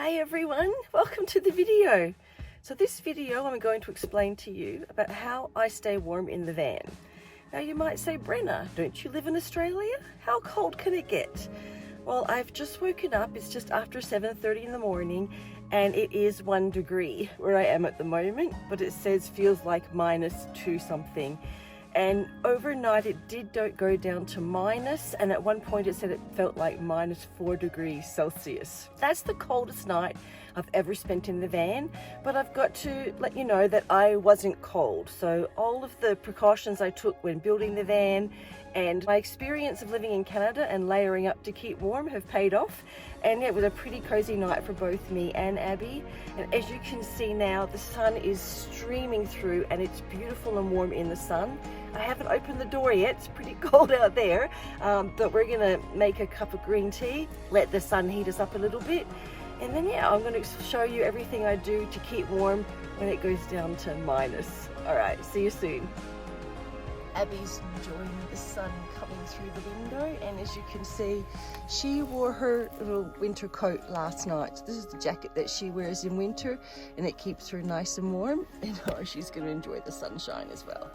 Hey everyone, welcome to the video. So this video I'm going to explain to you about how I stay warm in the van. Now you might say, Brenna, don't you live in Australia? How cold can it get? Well, I've just woken up, it's just after 7:30 in the morning and it is 1 degree where I am at the moment, but it says feels like -2 something. And overnight it did go down to minus, and at one point it said it felt like -4 degrees Celsius. That's the coldest night I've ever spent in the van, but I've got to let you know that I wasn't cold. So all of the precautions I took when building the van and my experience of living in Canada and layering up to keep warm have paid off, and it was a pretty cozy night for both me and Abby. And as you can see now, the sun is streaming through and it's beautiful and warm in the sun. I haven't opened the door yet, it's pretty cold out there, but we're gonna make a cup of green tea, let the sun heat us up a little bit, and then yeah, I'm gonna show you everything I do to keep warm when it goes down to minus. All right, see you soon. Abby's enjoying the sun coming through the window, and as you can see, she wore her little winter coat last night. So this is the jacket that she wears in winter, and it keeps her nice and warm, and she's going to enjoy the sunshine as well.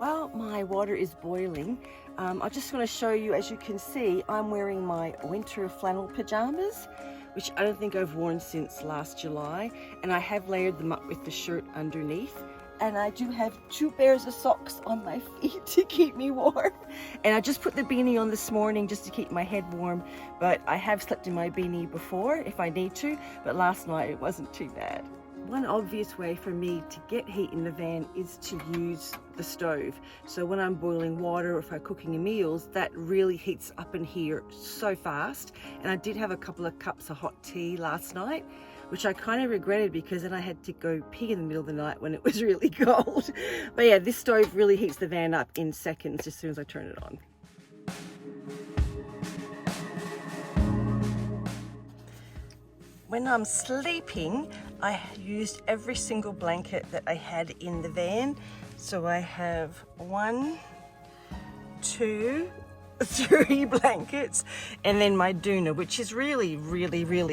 While my water is boiling, I just want to show you, as you can see, I'm wearing my winter flannel pajamas, which I don't think I've worn since last July, and I have layered them up with the shirt underneath. And I do have 2 pairs of socks on my feet to keep me warm. And I just put the beanie on this morning just to keep my head warm, but I have slept in my beanie before if I need to, but last night it wasn't too bad. One obvious way for me to get heat in the van is to use the stove. So when I'm boiling water or if I'm cooking meals, that really heats up in here so fast. And I did have a couple of cups of hot tea last night, which I kind of regretted because then I had to go pee in the middle of the night when it was really cold. But yeah, this stove really heats the van up in seconds as soon as I turn it on. When I'm sleeping, I used every single blanket that I had in the van. So I have 1, 2, 3 blankets, and then my Doona, which is really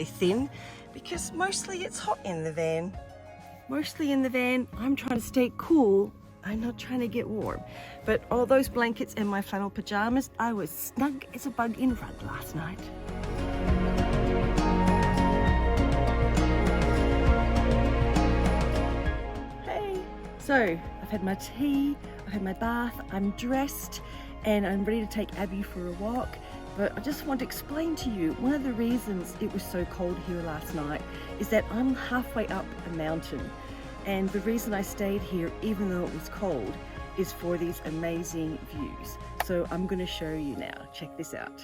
thin, because mostly it's hot in the van. Mostly in the van, I'm trying to stay cool. I'm not trying to get warm. But all those blankets and my flannel pajamas, I was snug as a bug in rug last night. Hey, so I've had my tea, I've had my bath, I'm dressed, and I'm ready to take Abby for a walk. But I just want to explain to you, one of the reasons it was so cold here last night is that I'm halfway up a mountain. And the reason I stayed here, even though it was cold, is for these amazing views. So I'm going to show you now. Check this out.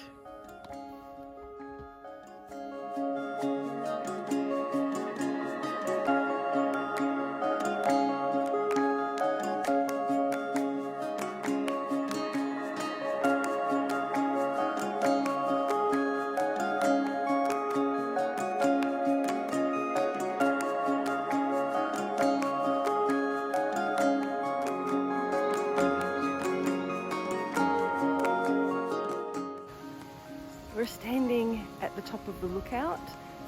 We're standing at the top of the lookout.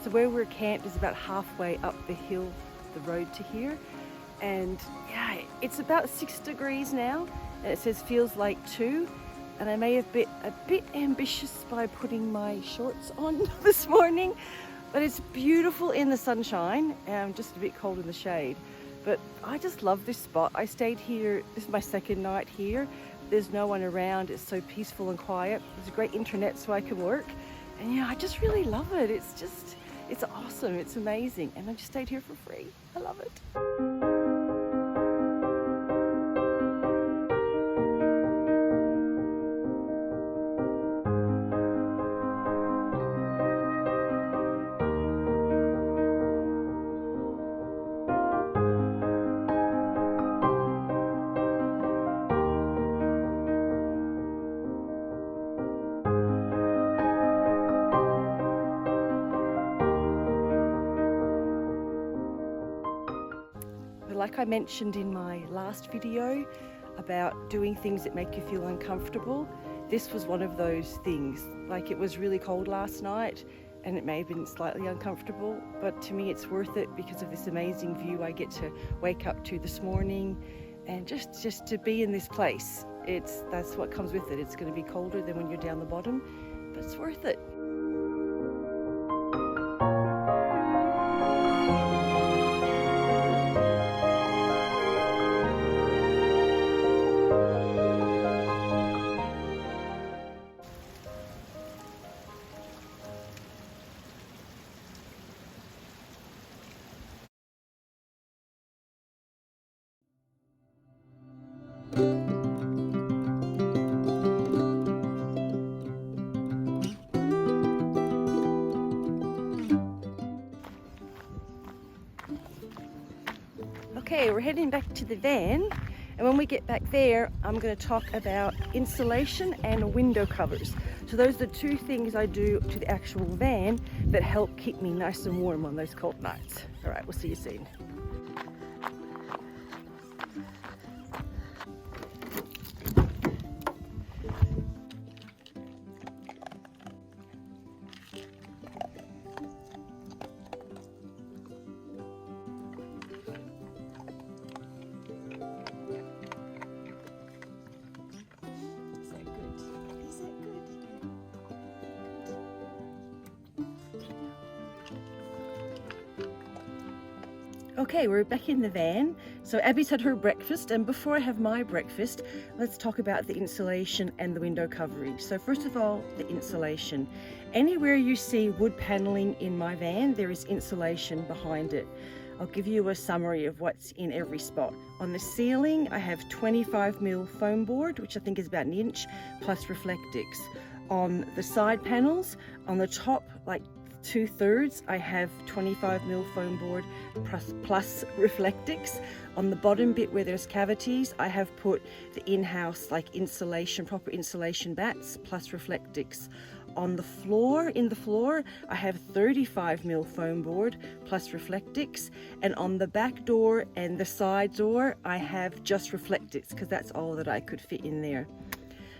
So where we're camped is about halfway up the hill, the road to here. And yeah, it's about 6 degrees now, and it says feels like 2. And I may have been a bit ambitious by putting my shorts on this morning, but it's beautiful in the sunshine, and I'm just a bit cold in the shade. But I just love this spot. I stayed here, this is my 2nd night here. There's no one around, it's so peaceful and quiet. There's a great internet so I can work. And yeah, I just really love it. It's awesome, it's amazing. And I just stayed here for free. I love it. Like I mentioned in my last video about doing things that make you feel uncomfortable, this was one of those things. Like, it was really cold last night and it may have been slightly uncomfortable, but to me it's worth it because of this amazing view I get to wake up to this morning, and just to be in this place. That's what comes with it. It's going to be colder than when you're down the bottom, but it's worth it. Okay, we're heading back to the van, and when we get back there, I'm going to talk about insulation and window covers. So those are the two things I do to the actual van that help keep me nice and warm on those cold nights. All right, we'll see you soon. Okay, we're back in the van. So Abby's had her breakfast, and before I have my breakfast, let's talk about the insulation and the window covering. So first of all, the insulation. Anywhere you see wood paneling in my van, there is insulation behind it. I'll give you a summary of what's in every spot. On the ceiling, I have 25mm foam board, which I think is about 1 inch, plus Reflectix. On the side panels, on the top, like 2/3, I have 25mm foam board plus Reflectix. On the bottom bit where there's cavities, I have put the in-house like insulation, proper insulation bats plus Reflectix. On the floor, I have 35mm foam board plus Reflectix, and on the back door and the side door, I have just Reflectix because that's all that I could fit in there.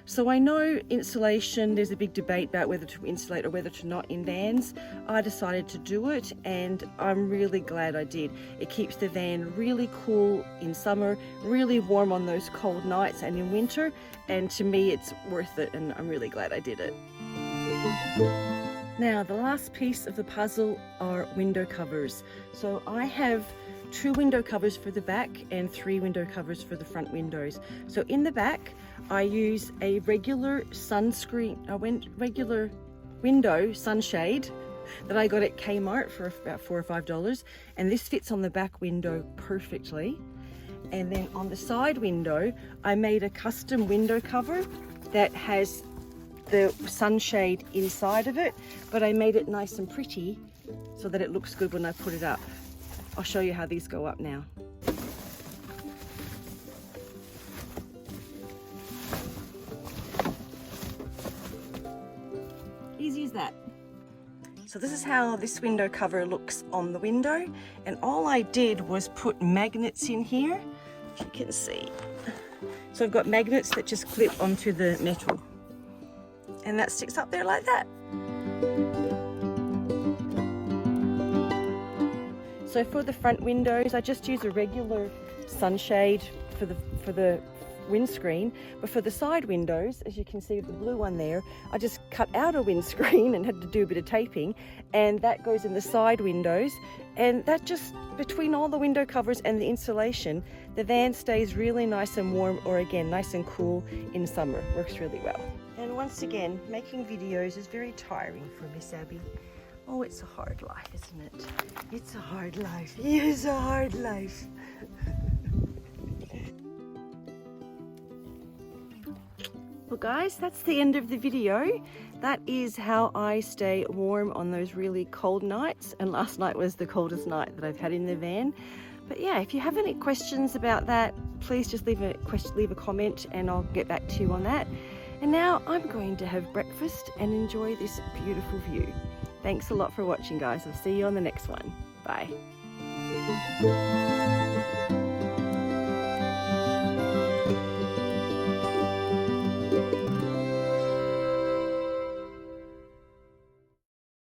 So I know insulation, there's a big debate about whether to insulate or whether to not in vans. I decided to do it, and I'm really glad I did. It keeps the van really cool in summer, really warm on those cold nights and in winter, and to me it's worth it, and I'm really glad I did it. Now the last piece of the puzzle are window covers. So I have 2 window covers for the back and 3 window covers for the front windows. So in the back, I use a regular regular window sunshade that I got at Kmart for about $4 or $5, and this fits on the back window perfectly. And then on the side window, I made a custom window cover that has the sunshade inside of it, but I made it nice and pretty so that it looks good when I put it up. I'll show you how these go up now. Easy as that. So this is how this window cover looks on the window, and all I did was put magnets in here, as you can see. So I've got magnets that just clip onto the metal, and that sticks up there like that. So for the front windows, I just use a regular sunshade for the windscreen, but for the side windows, as you can see the blue one there, I just cut out a windscreen and had to do a bit of taping, and that goes in the side windows, and that just, between all the window covers and the insulation, the van stays really nice and warm, or again, nice and cool in summer. Works really well. And once again, making videos is very tiring for Miss Abby. Oh, it's a hard life, isn't it? It's a hard life. It's a hard life. Well guys, that's the end of the video. That is how I stay warm on those really cold nights, and last night was the coldest night that I've had in the van. But yeah, if you have any questions about that, please just leave a comment and I'll get back to you on that. And now I'm going to have breakfast and enjoy this beautiful view. Thanks a lot for watching guys. I'll see you on the next one. Bye.